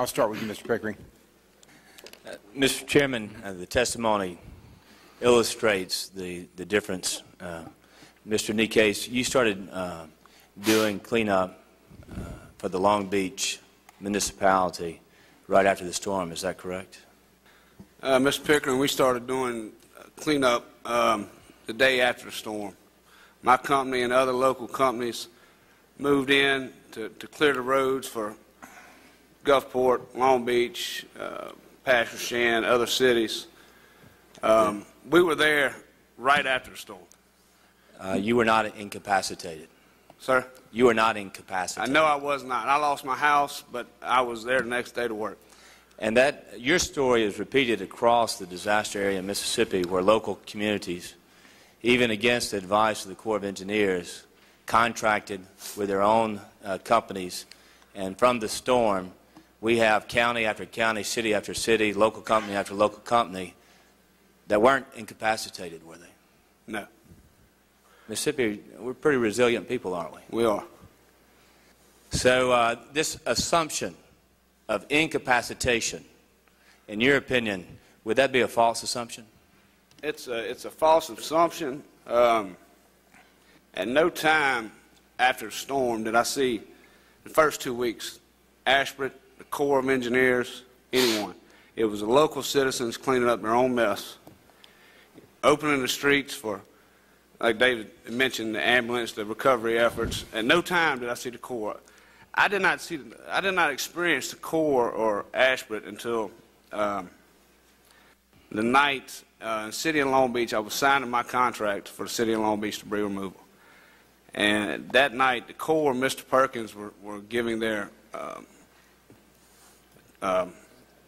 I'll start with you, Mr. Pickering. Mr. Chairman, the testimony illustrates the difference. Mr. Nikes, you started doing cleanup for the Long Beach municipality right after the storm. Is that correct? Mr. Pickering, we started doing cleanup the day after the storm. My company and other local companies moved in to clear the roads for Gulfport, Long Beach, Pasquo, other cities. We were there right after the storm. You were not incapacitated. Sir? You were not incapacitated. I know I was not. I lost my house, but I was there the next day to work. And that your story is repeated across the disaster area in Mississippi, where local communities, even against the advice of the Corps of Engineers, contracted with their own companies. And from the storm, we have county after county, city after city, local company after local company that weren't incapacitated, were they? No. Mississippi, we're pretty resilient people, aren't we? We are. So this assumption of incapacitation, in your opinion, would that be a false assumption? It's a false assumption. At no time after the storm did I see the first 2 weeks Ashbridge, the Corps of Engineers, anyone. It was the local citizens cleaning up their own mess, opening the streets for, like David mentioned, the ambulance, the recovery efforts. At no time did I see the Corps. I did not experience the Corps or Ashbridge until the night in the city of Long Beach. I was signing my contract for the city of Long Beach debris removal. And that night, the Corps and Mr. Perkins were giving their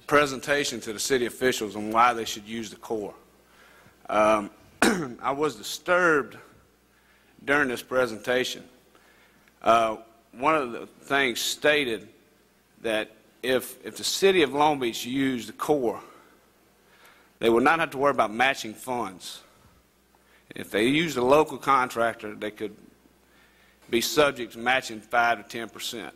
presentation to the city officials on why they should use the Corps. I was disturbed during this presentation. One of the things stated that if the city of Long Beach used the Corps, they would not have to worry about matching funds. If they used a local contractor, they could be subject to matching 5 to 10%.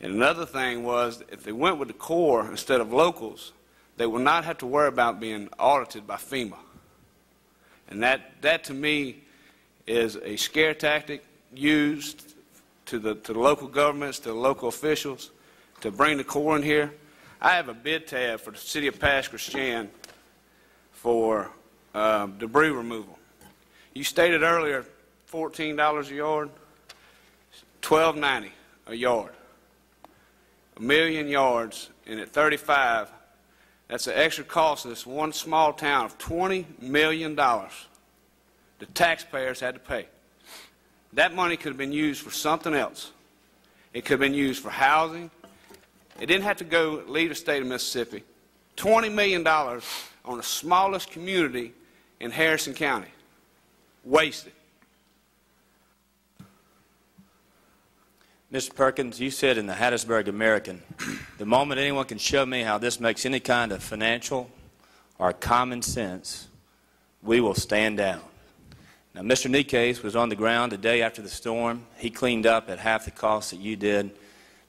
And another thing was, if they went with the Corps instead of locals, they would not have to worry about being audited by FEMA. And that to me is a scare tactic used to the local governments, to the local officials, to bring the Corps in here. I have a bid tab for the city of Pasquo for debris removal. You stated earlier $14 a yard, $12.90 a yard. 1 million yards, and at 35, that's an extra cost of this one small town of $20 million the taxpayers had to pay. That money could have been used for something else. It could have been used for housing. It didn't have to go leave the state of Mississippi. $20 million on the smallest community in Harrison County. Wasted. Mr. Perkins, you said in the Hattiesburg American, the moment anyone can show me how this makes any kind of financial or common sense, we will stand down. Now, Mr. Nikes was on the ground the day after the storm. He cleaned up at half the cost that you did.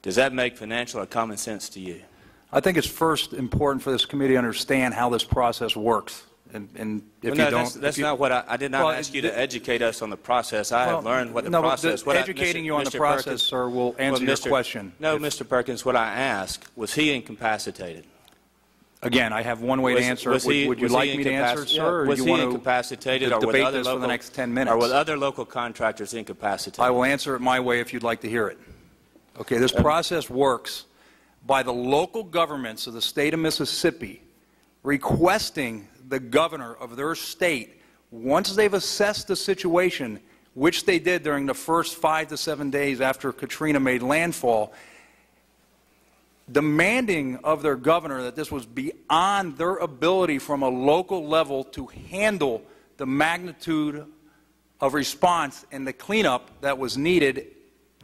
Does that make financial or common sense to you? I think it's first important for this committee to understand how this process works. And if well, no, you don't, that's not what I did not ask you to educate us on the process. I have learned what the process. Educating you on the process, sir, will answer your question. No, Mr. Perkins. What I asked, was he incapacitated? Again, I have one way to answer. Would you like me to answer, sir? Or Was you he want incapacitated, to or with debate other this local, for the next 10 minutes? Or with other local contractors incapacitated? I will answer it my way if you'd like to hear it. Okay, this process works by the local governments of the state of Mississippi requesting the governor of their state, once they've assessed the situation, which they did during the first 5 to 7 days after Katrina made landfall, demanding of their governor that this was beyond their ability from a local level to handle the magnitude of response and the cleanup that was needed,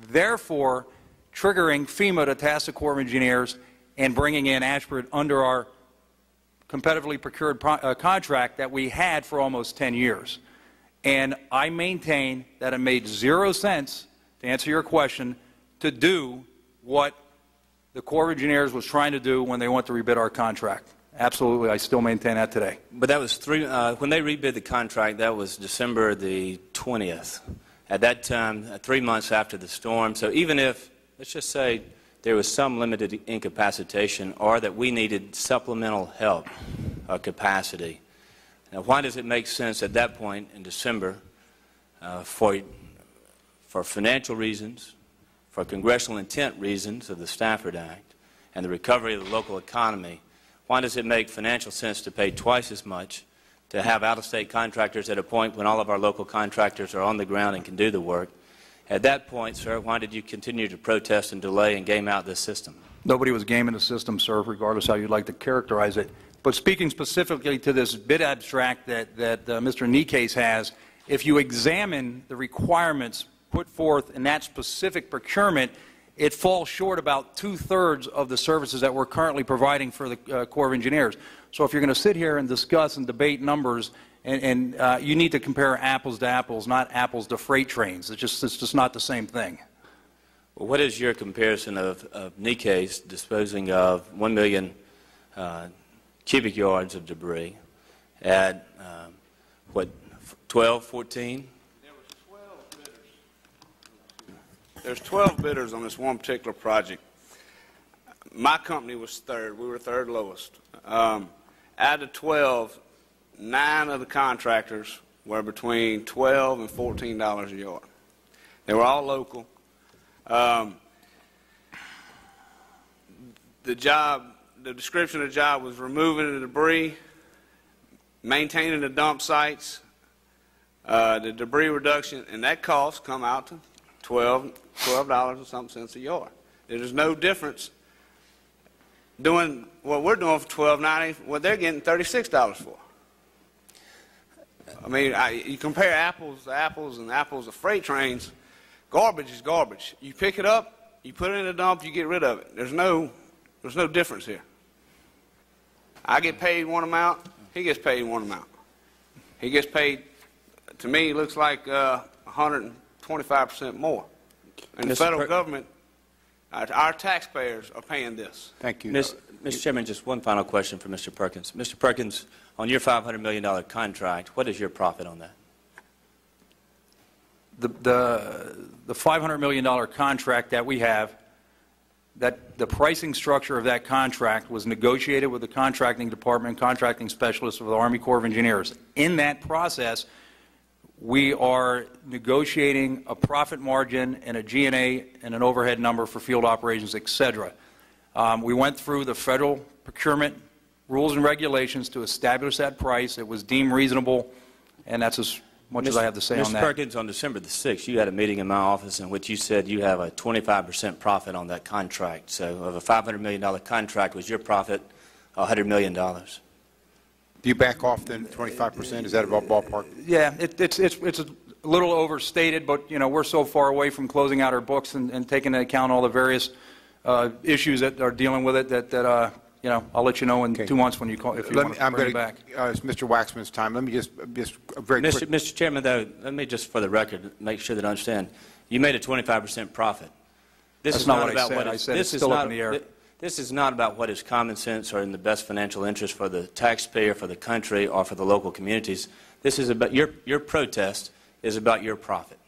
therefore triggering FEMA to task the Corps of Engineers and bringing in Ashford under our competitively procured contract that we had for almost 10 years. And I maintain that it made 0 sense, to answer your question, to do what the Corps of Engineers was trying to do when they went to rebid our contract. Absolutely, I still maintain that today. But that was when they rebid the contract, that was December the 20th. At that time, 3 months after the storm. So even if, let's just say, there was some limited incapacitation or that we needed supplemental help or capacity, now why does it make sense at that point in December for financial reasons, for congressional intent reasons of the Stafford Act and the recovery of the local economy, why does it make financial sense to pay twice as much to have out-of-state contractors at a point when all of our local contractors are on the ground and can do the work? At that point, sir, why did you continue to protest and delay and game out this system? Nobody was gaming the system, sir, regardless how you'd like to characterize it. But speaking specifically to this bid abstract that Mr. Nikes has, if you examine the requirements put forth in that specific procurement, it falls short about 2/3 of the services that we're currently providing for the Corps of Engineers. So if you're going to sit here and discuss and debate numbers, and you need to compare apples to apples, not apples to freight trains. It's just not the same thing. Well, what is your comparison of Nikes disposing of 1 million cubic yards of debris at, what, 12, 14? There's 12 bidders on this one particular project. My company was third. We were third lowest. Out of 12, 9 of the contractors were between $12 and $14 a yard. They were all local. The description of the job was removing the debris, maintaining the dump sites, the debris reduction, and that cost come out to $12 and something cents a yard. There's no difference doing what we're doing for $12.90, what they're getting $36 for. I mean, you compare apples to apples and apples to freight trains. Garbage is garbage. You pick it up, you put it in a dump, you get rid of it. There's no difference here. I get paid one amount, he gets paid one amount. He gets paid, to me, it looks like 125% more. And the federal government, our taxpayers are paying this. Thank you. Mr. Chairman, just one final question for Mr. Perkins. Mr. Perkins, on your $500 million contract, what is your profit on that? The $500 million contract that we have, that the pricing structure of that contract was negotiated with the contracting department, contracting specialists of the Army Corps of Engineers. In that process, we are negotiating a profit margin and a G&A and an overhead number for field operations, etc. We went through the federal procurement rules and regulations to establish that price. It was deemed reasonable, and that's as much as I have to say on that. Mr. Perkins, on December the 6th, you had a meeting in my office in which you said you have a 25% profit on that contract. So of a $500 million contract, was your profit $100 million? Do you back off then 25%? Is that about ballpark? Yeah, it's a little overstated, but we're so far away from closing out our books and taking into account all the various issues that are dealing with it that I'll let you know in 2 months when you call if you want to bring it back. It's Mr. Waxman's time. Let me just very quick. Mr. Chairman, though, let me just for the record make sure that I understand. You made a 25% profit. That's not what I said. I said it's still up in the air. This is not about what is common sense or in the best financial interest for the taxpayer, for the country, or for the local communities. This is about your protest is about your profit.